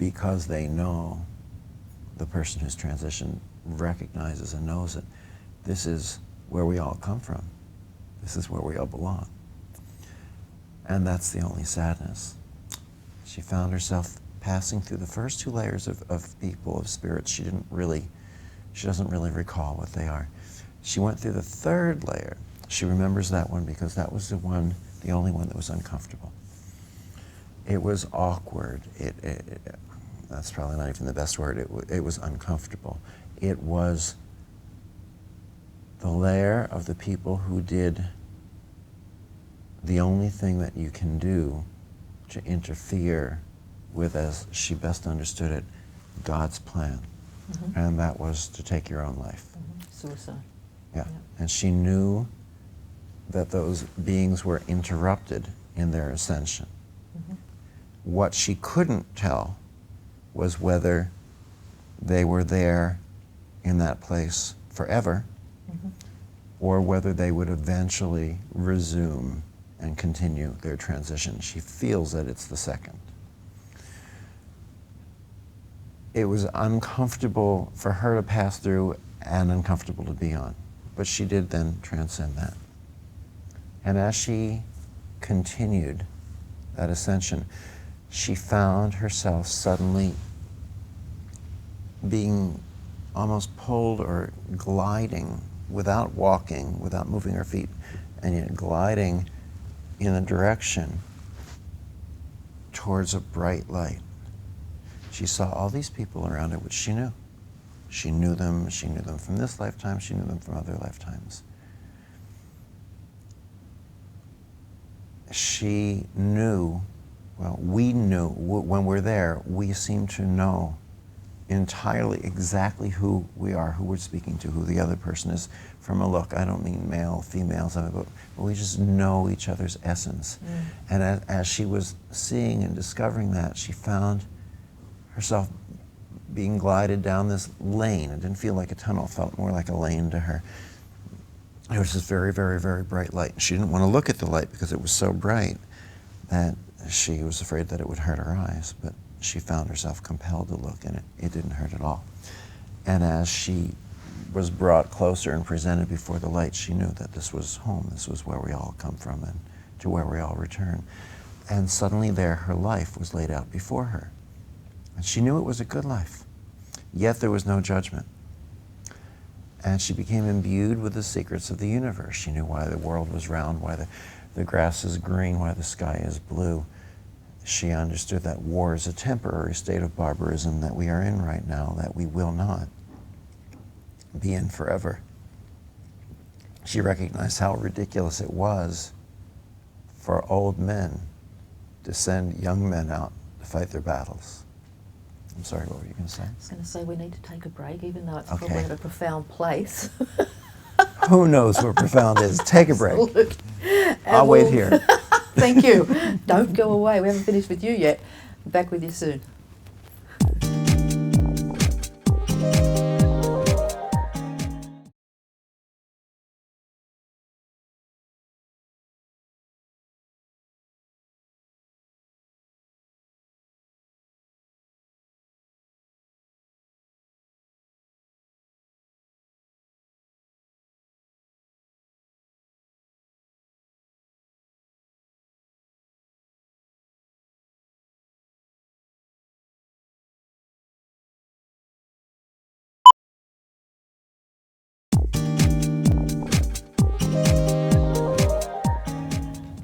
because they know, the person who's transitioned recognizes and knows that this is where we all come from. This is where we all belong. And that's the only sadness. She found herself passing through the first two layers of people, of spirits. She doesn't really recall what they are. She went through the third layer. She remembers that one because that was the only one that was uncomfortable. It was awkward. That's probably not even the best word. It was uncomfortable. It was the layer of the people who did the only thing that you can do to interfere with, as she best understood it, God's plan. Mm-hmm. And that was to take your own life. Mm-hmm. Suicide. Yeah. And she knew that those beings were interrupted in their ascension. Mm-hmm. What she couldn't tell was whether they were there in that place forever, mm-hmm. or whether they would eventually resume and continue their transition. She feels that it's the second. It was uncomfortable for her to pass through and uncomfortable to be on, but she did then transcend that. And as she continued that ascension, she found herself suddenly being almost pulled or gliding without walking, without moving her feet, and yet gliding in a direction towards a bright light. She saw all these people around her, which she knew. She knew them from this lifetime, she knew them from other lifetimes. She knew, well, we knew, when we're there, we seem to know entirely exactly who we are, who we're speaking to, who the other person is from a look. I don't mean male, female, something, but we just know each other's essence. Mm. And as she was seeing and discovering that, she found herself being glided down this lane. It didn't feel like a tunnel, it felt more like a lane to her. It was this very, very, very bright light. She didn't want to look at the light because it was so bright that she was afraid that it would hurt her eyes, but she found herself compelled to look, and it didn't hurt at all. And as she was brought closer and presented before the light, she knew that this was home, this was where we all come from and to where we all return. And suddenly there, her life was laid out before her. And she knew it was a good life, yet there was no judgment. And she became imbued with the secrets of the universe. She knew why the world was round, why the grass is green, why the sky is blue. She understood that war is a temporary state of barbarism that we are in right now, that we will not be in forever. She recognized how ridiculous it was for old men to send young men out to fight their battles. I'm sorry, what were you going to say? I was going to say we need to take a break, even though it's probably in a profound place. Who knows where profound is? Take a break. I'll wait here. Thank you. Don't go away. We haven't finished with you yet. Back with you soon.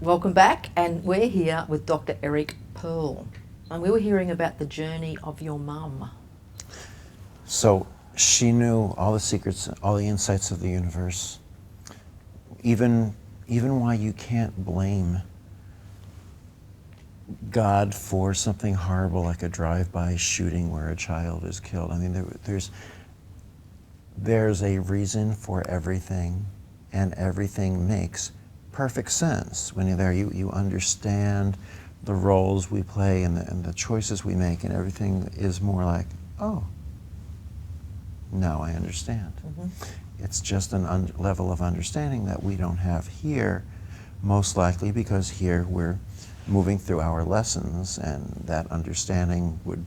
Welcome back, and we're here with Dr. Eric Pearl, and we were hearing about the journey of your mum. So she knew all the secrets, all the insights of the universe, even why you can't blame God for something horrible like a drive-by shooting where a child is killed. I mean, there's a reason for everything, and everything makes perfect sense. When you're there, you understand the roles we play and the choices we make, and everything is more like, oh, now I understand. Mm-hmm. It's just a level of understanding that we don't have here, most likely because here we're moving through our lessons, and that understanding would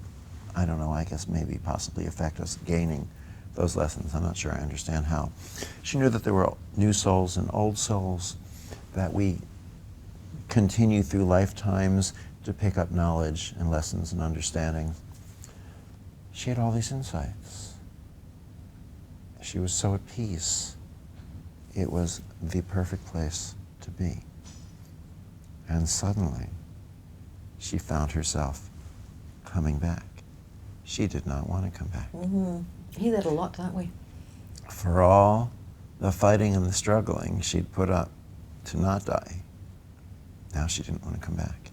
I don't know, I guess maybe possibly affect us gaining those lessons. I'm not sure I understand how. She knew that there were new souls and old souls, that we continue through lifetimes to pick up knowledge and lessons and understanding. She had all these insights. She was so at peace. It was the perfect place to be. And suddenly, she found herself coming back. She did not want to come back. Mm-hmm. Hear that a lot, don't we? For all the fighting and the struggling she'd put up to not die, now she didn't want to come back.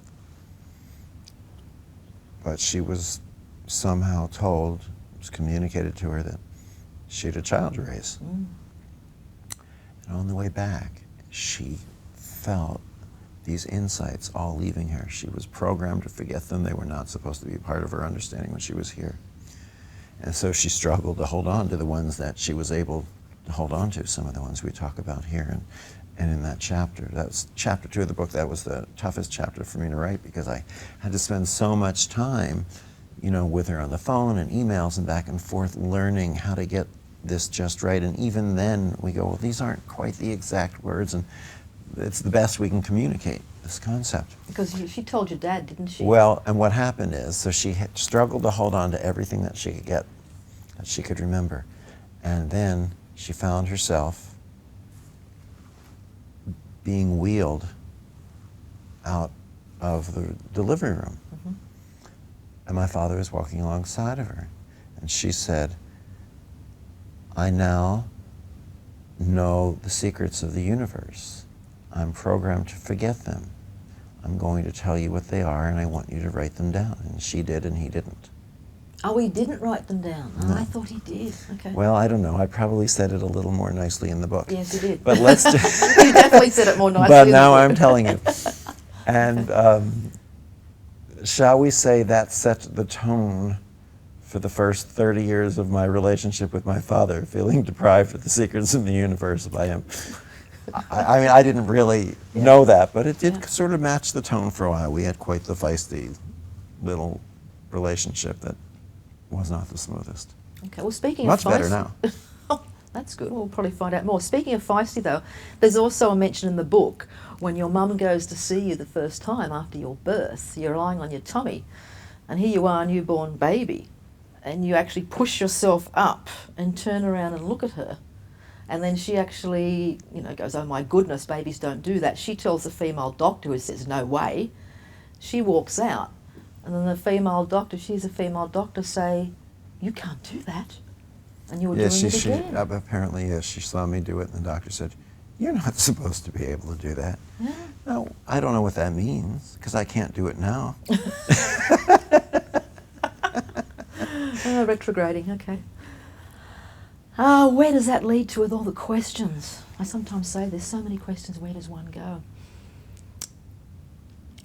But she was somehow told, it was communicated to her that she had a child to raise. Mm. And on the way back, she felt these insights all leaving her. She was programmed to forget them. They were not supposed to be part of her understanding when she was here. And so she struggled to hold on to the ones that she was able to hold on to, some of the ones we talk about here. And in that chapter, that was chapter 2 of the book, that was the toughest chapter for me to write, because I had to spend so much time, you know, with her on the phone and emails and back and forth, learning how to get this just right. And even then we go, well, these aren't quite the exact words, and it's the best we can communicate this concept. Because she told your dad, didn't she? Well, and what happened is, so she had struggled to hold on to everything that she could get, that she could remember. And then she found herself being wheeled out of the delivery room. Mm-hmm. And my father was walking alongside of her. And she said, I now know the secrets of the universe. I'm programmed to forget them. I'm going to tell you what they are, and I want you to write them down. And she did, and he didn't. Oh, he didn't write them down. Oh, No. I thought he did. Okay. Well, I don't know. I probably said it a little more nicely in the book. Yes, he did. But let's You definitely said it more nicely. But in the now book. I'm telling you. And shall we say that set the tone for the first 30 years of my relationship with my father, feeling deprived of the secrets of the universe by him. I mean, I didn't really know that, but it did sort of match the tone for a while. We had quite the feisty little relationship that was not the smoothest. Okay, well, speaking Much of feisty, better now. Oh, that's good. We'll probably find out more. Speaking of feisty, though, there's also a mention in the book when your mum goes to see you the first time after your birth. You're lying on your tummy, and here you are, a newborn baby, and you actually push yourself up and turn around and look at her. And then she actually, you know, goes, oh my goodness, babies don't do that. She tells the female doctor, who says, no way. She walks out. And then the female doctor, she's a female doctor, say, you can't do that. And you were doing it again. Apparently, yes, she saw me do it, and the doctor said, you're not supposed to be able to do that. Yeah. No, I don't know what that means, because I can't do it now. Retrograding, okay. Where does that lead to with all the questions? I sometimes say there's so many questions, where does one go?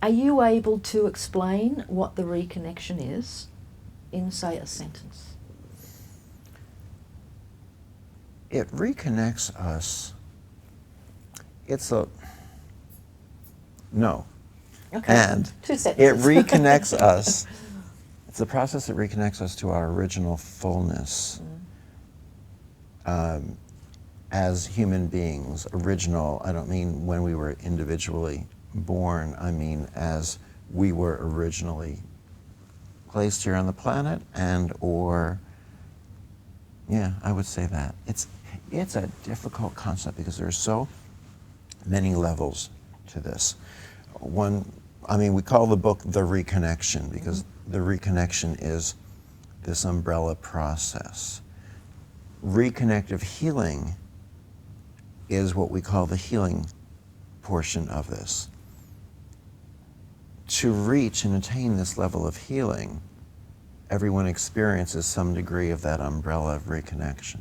Are you able to explain what the reconnection is in, say, a sentence? It reconnects us. No. Okay. And 2 it sentences. reconnects us. It's a process that reconnects us to our original fullness. As human beings. Original, I don't mean when we were individually born, I mean as we were originally placed here on the planet, and or, yeah, I would say that. It's a difficult concept because there are so many levels to this. One, I mean, we call the book The Reconnection because the reconnection is this umbrella process. Reconnective healing is what we call the healing portion of this. To reach and attain this level of healing, everyone experiences some degree of that umbrella of reconnection.